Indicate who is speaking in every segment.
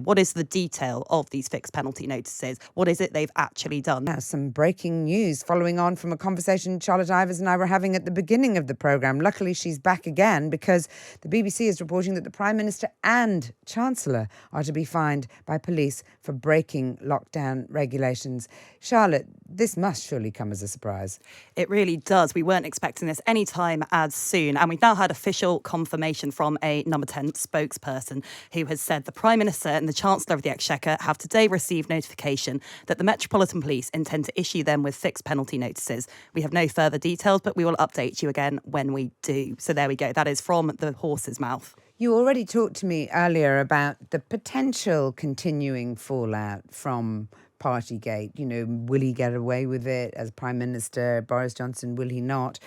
Speaker 1: What is the detail of these fixed penalty notices? What is it they've actually done?
Speaker 2: Now, some breaking news following on from a conversation Charlotte Ivers and I were having at the beginning of the programme. Luckily, she's back again because the BBC is reporting that the Prime Minister and Chancellor are to be fined by police for breaking lockdown regulations. Charlotte, this must surely come as a surprise.
Speaker 1: It really does. We weren't expecting this anytime as soon. And we've now had official confirmation from a Number 10 spokesperson who has said the Prime Minister and the Chancellor of the Exchequer have today received notification that the Metropolitan Police intend to issue them with fixed penalty notices. We have no further details, but we will update you again when we do. So there we go. That is from the horse's mouth.
Speaker 2: You already talked to me earlier about the potential continuing fallout from Partygate. You know, will he get away with it as Prime Minister? Boris Johnson, will he not?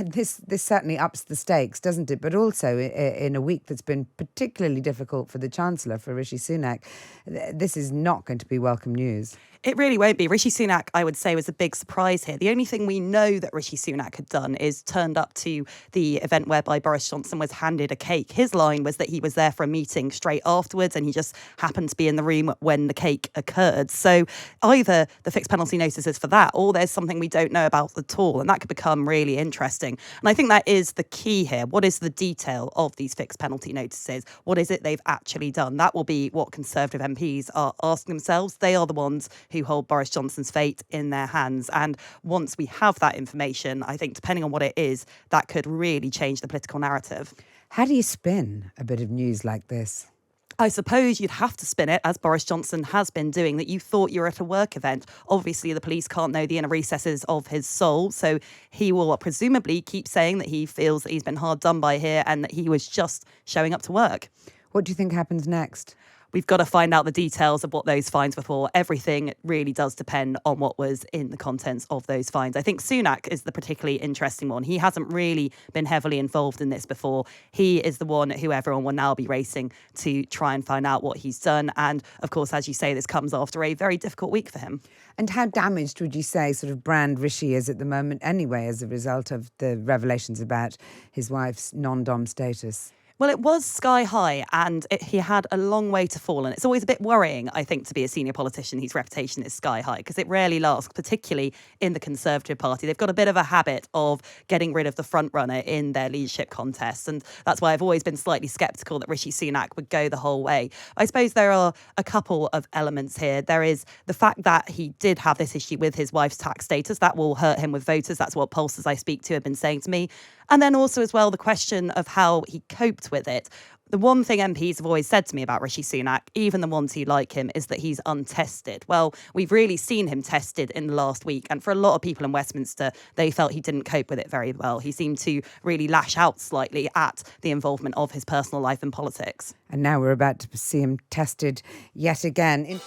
Speaker 2: This certainly ups the stakes, doesn't it? But also in a week that's been particularly difficult for the Chancellor, for Rishi Sunak, this is not going to be welcome news.
Speaker 1: It really won't be. Rishi Sunak, I would say, was a big surprise here. The only thing we know that Rishi Sunak had done is turned up to the event whereby Boris Johnson was handed a cake. His line was that he was there for a meeting straight afterwards and he just happened to be in the room when the cake occurred. So either the fixed penalty notice is for that or there's something we don't know about at all. And that could become really interesting. And I think that is the key here. What is the detail of these fixed penalty notices? What is it they've actually done? That will be what Conservative MPs are asking themselves. They are the ones who hold Boris Johnson's fate in their hands. And once we have that information, I think depending on what it is, that could really change the political narrative.
Speaker 2: How do you spin a bit of news like this?
Speaker 1: I suppose you'd have to spin it, as Boris Johnson has been doing, that you thought you were at a work event. Obviously, the police can't know the inner recesses of his soul, so he will presumably keep saying that he feels that he's been hard done by here and that he was just showing up to work.
Speaker 2: What do you think happens next?
Speaker 1: We've got to find out the details of what those fines were for. Everything really does depend on what was in the contents of those fines. I think Sunak is the particularly interesting one. He hasn't really been heavily involved in this before. He is the one who everyone will now be racing to try and find out what he's done. And of course, as you say, this comes after a very difficult week for him.
Speaker 2: And how damaged would you say sort of brand Rishi is at the moment anyway as a result of the revelations about his wife's non-dom status?
Speaker 1: Well, it was sky high and he had a long way to fall. And it's always a bit worrying, I think, to be a senior politician whose reputation is sky high because it rarely lasts, particularly in the Conservative Party. They've got a bit of a habit of getting rid of the front runner in their leadership contests. And that's why I've always been slightly sceptical that Rishi Sunak would go the whole way. I suppose there are a couple of elements here. There is the fact that he did have this issue with his wife's tax status. That will hurt him with voters. That's what pollsters I speak to have been saying to me. And then also as well, the question of how he coped with it. The one thing MPs have always said to me about Rishi Sunak, even the ones who like him, is that he's untested. Well, we've really seen him tested in the last week. And for a lot of people in Westminster, they felt he didn't cope with it very well. He seemed to really lash out slightly at the involvement of his personal life in politics.
Speaker 2: And now we're about to see him tested yet again.